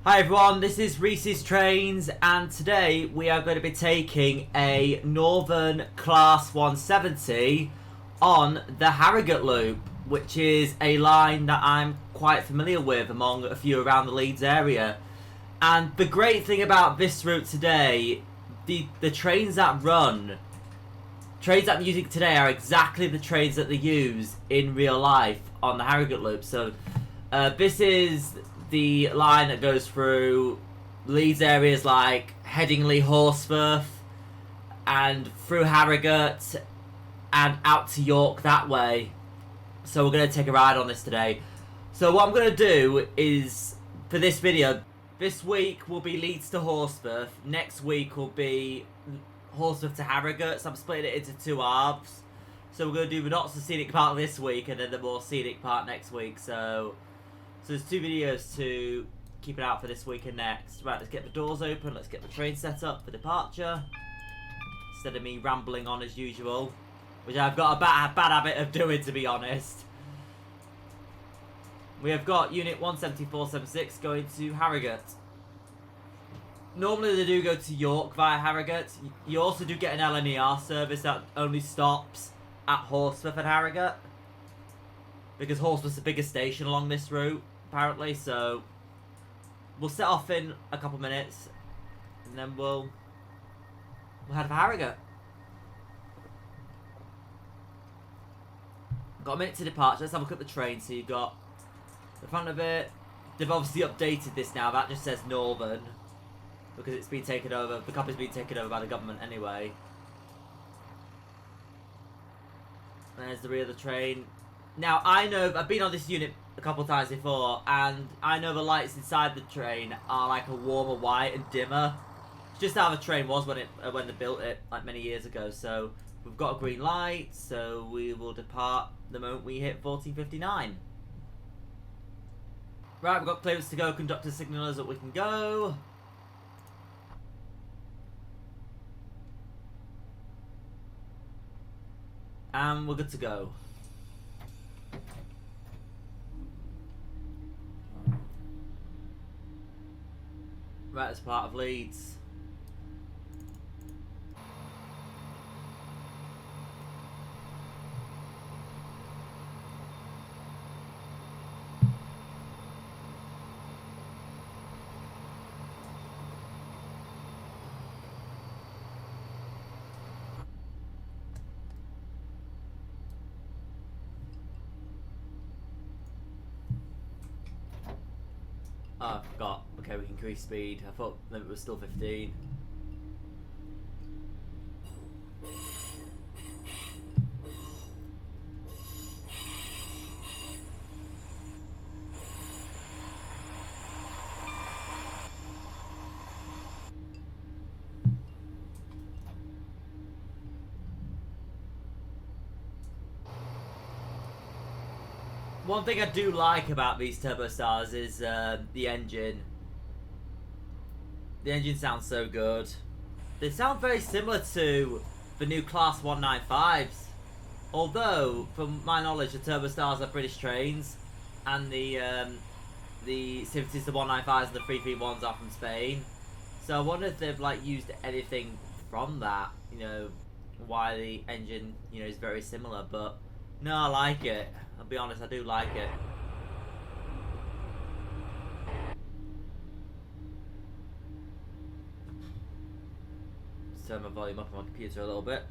Hi everyone, this is Reece's Trains, and today we are going to be taking a Northern Class 170 on the Harrogate Loop, which is a line that I'm quite familiar with among a few around the Leeds area. And the great thing about this route today, the trains that run, trains that I'm using today are exactly the trains that they use in real life on the Harrogate Loop. So this is the line that goes through Leeds areas like Headingley, Horsforth, and through Harrogate and out to York that way. So we're going to take a ride on this today. So what I'm going to do is, for this video, this week will be Leeds to Horsforth, next week will be Horsforth to Harrogate, so I'm splitting it into two halves. So we're going to do the not so scenic part this week and then the more scenic part next week. So there's two videos to keep it out for this week and next. Right, let's get the doors open, let's get the train set up for departure. Instead of me rambling on as usual, which I've got a bad habit of doing, to be honest. We have got Unit 17476 going to Harrogate. Normally they do go to York via Harrogate. You also do get an LNER service that only stops at Horsforth and Harrogate, because Horsforth's the biggest station along this route, apparently. So we'll set off in a couple minutes, and then we'll head for Harrogate. Got a minute to departure. Let's have a look at the train. So you've got the front of it. They've obviously updated this now. That just says Northern, because it's been taken over. The copy's been taken over by the government anyway. There's the rear of the train. Now, I know, I've been on this unit a couple of times before, and I know the lights inside the train are like a warmer white and dimmer. It's just how the train was when they built it, like many years ago. So we've got a green light, so we will depart the moment we hit 14:59. Right, we've got clearance to go. Conductor signal us that we can go. And we're good to go. Right, as part of Leeds. Oh, I forgot. Okay, we can increase speed. I thought the limit was still 15. One thing I do like about these Turbostars is the engine. The engine sounds so good. They sound very similar to the new Class 195s. Although, from my knowledge, the Turbostars are British trains, and the 70s, the 195s, and the 331s are from Spain. So I wonder if they've like used anything from that. You know, why the engine is very similar. But no, I like it. I'll be honest, I do like it. Just turn my volume up on my computer a little bit.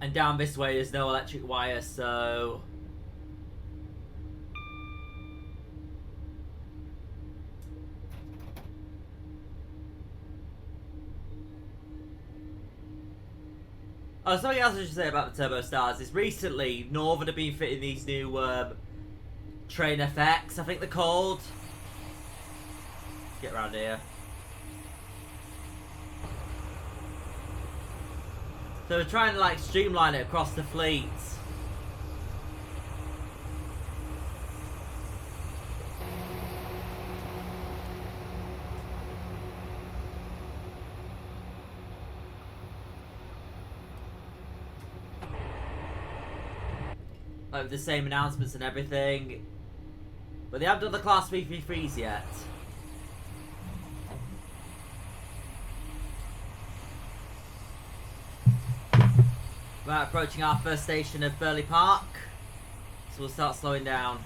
And down this way there's no electric wire, so... Oh, something else I should say about the Turbostars is recently Northern have been fitting these new train FX, I think they're called. Let's get around here. So we're trying to like streamline it across the fleet. Like with the same announcements and everything. But they haven't done the Class 333s yet. We're approaching our first station of Burley Park, so we'll start slowing down.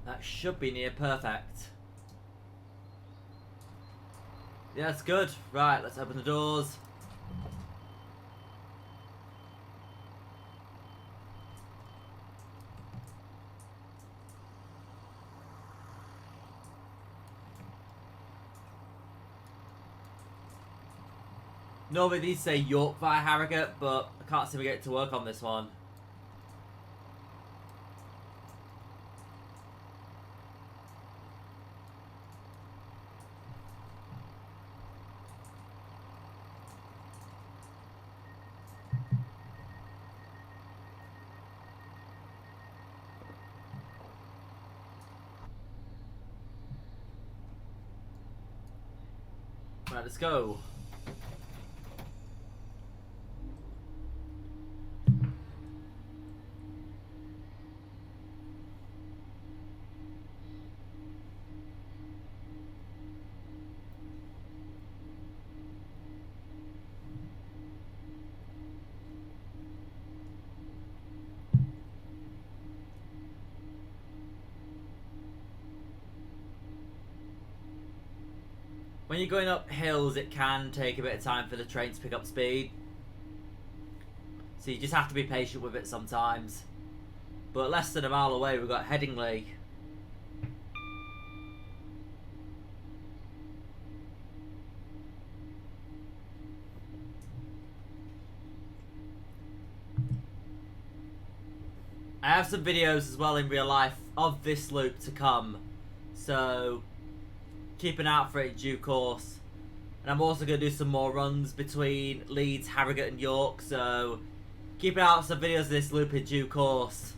That should be near perfect. Yeah, that's good. Right, let's open the doors. Normally these say York via Harrogate, but I can't seem to get it to work on this one. Right, let's go. When you're going up hills, it can take a bit of time for the train to pick up speed. So you just have to be patient with it sometimes. But less than a mile away, we've got Headingley. I have some videos as well in real life of this loop to come. So keep an eye out for it in due course. And I'm also going to do some more runs between Leeds, Harrogate and York, so keep an eye out for some videos of this loop in due course.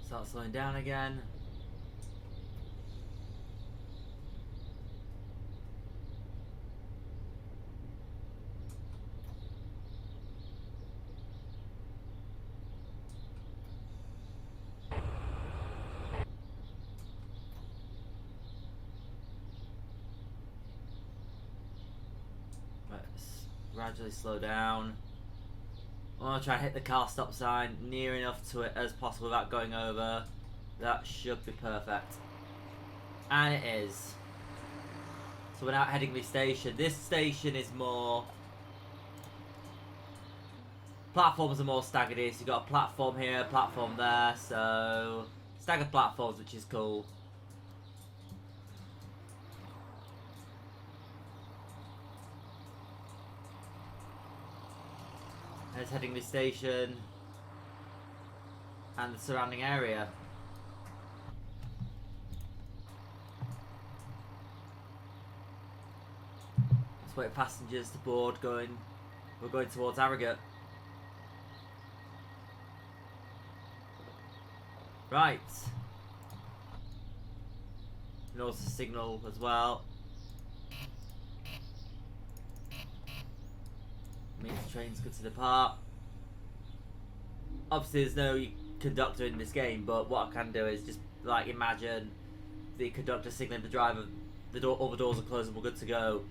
Start slowing down again. Gradually slow down. I want to try and hit the car stop sign near enough to it as possible without going over. That should be perfect. And it is. So we're now at Headingley station. This station is more... platforms are more staggered here. So you've got a platform here, a platform there. So staggered platforms, which is cool. There's Headingley station and the surrounding area. Let's wait for passengers to board. We're going towards Harrogate. Right. And also signal as well. Means the train's good to depart. Obviously there's no conductor in this game, but what I can do is just like imagine the conductor signalling the driver, all the doors are closed and we're good to go.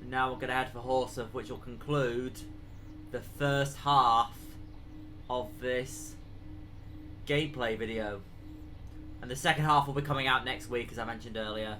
And now we're going to head for Horsforth, which will conclude the first half of this gameplay video. And the second half will be coming out next week, as I mentioned earlier.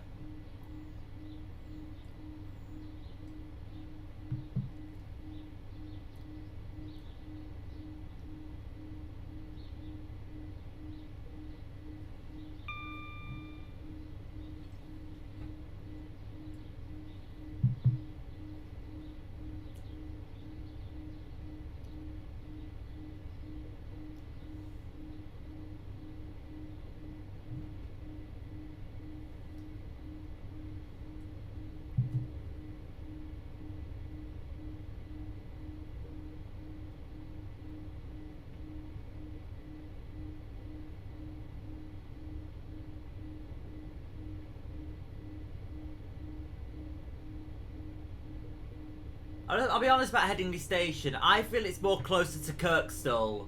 I'll be honest about Headingley Station. I feel it's more closer to Kirkstall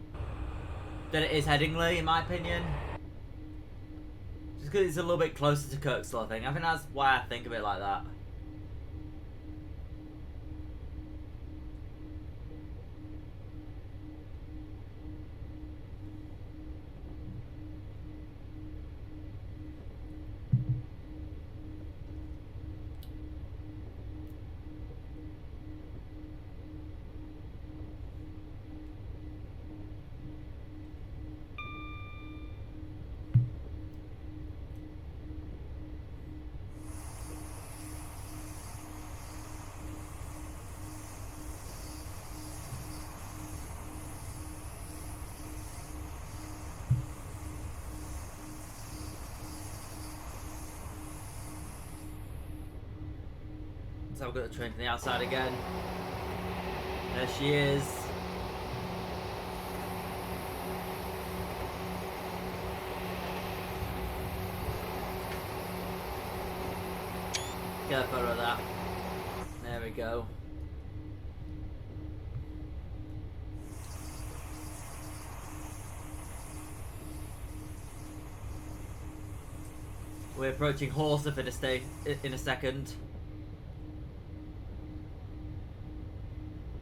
than it is Headingley, in my opinion. Just because it's a little bit closer to Kirkstall, I think. I think that's why I think of it like that. So I've got the train from the outside again. There she is. Get a photo of that. There we go. We're approaching Horsforth in a second,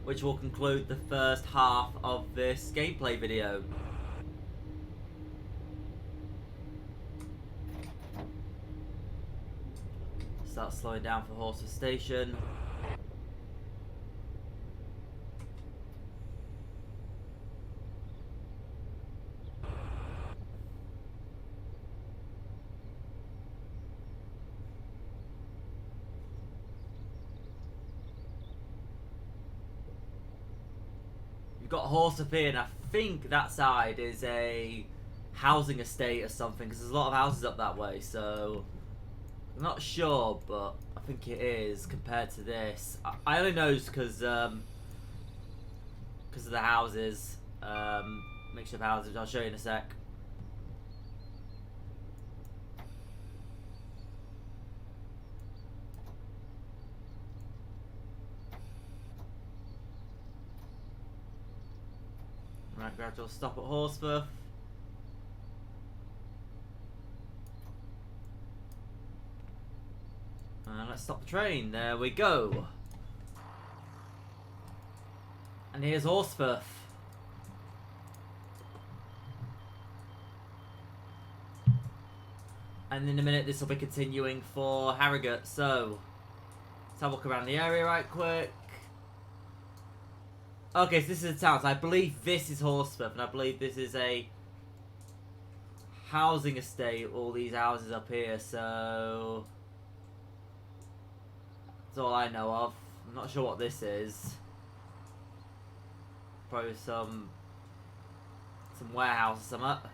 which will conclude the first half of this gameplay video. Start slowing down for Horsforth Station. You've got Horsforth here, and I think that side is a housing estate or something, because there's a lot of houses up that way, so I'm not sure, but I think it is compared to this. I only know because of the houses, mixture of houses. I'll show you in a sec. Right, gradual stop at Horsforth. Let's stop the train. There we go. And here's Horsforth. And in a minute this will be continuing for Harrogate. So let's have a look around the area right quick. Okay, so this is a town. So I believe this is Horsforth, and I believe this is a housing estate. All these houses up here, so that's all I know of. I'm not sure what this is. Probably some warehouse or something.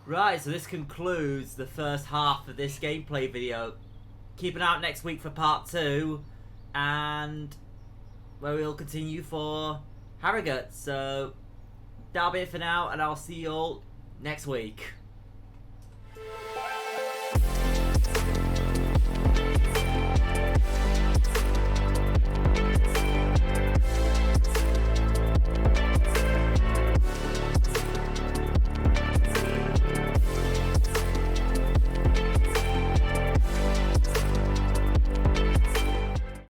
Right, so this concludes the first half of this gameplay video. Keep an eye out next week for part 2, and where we'll continue for Harrogate. So that'll be it for now, and I'll see you all next week.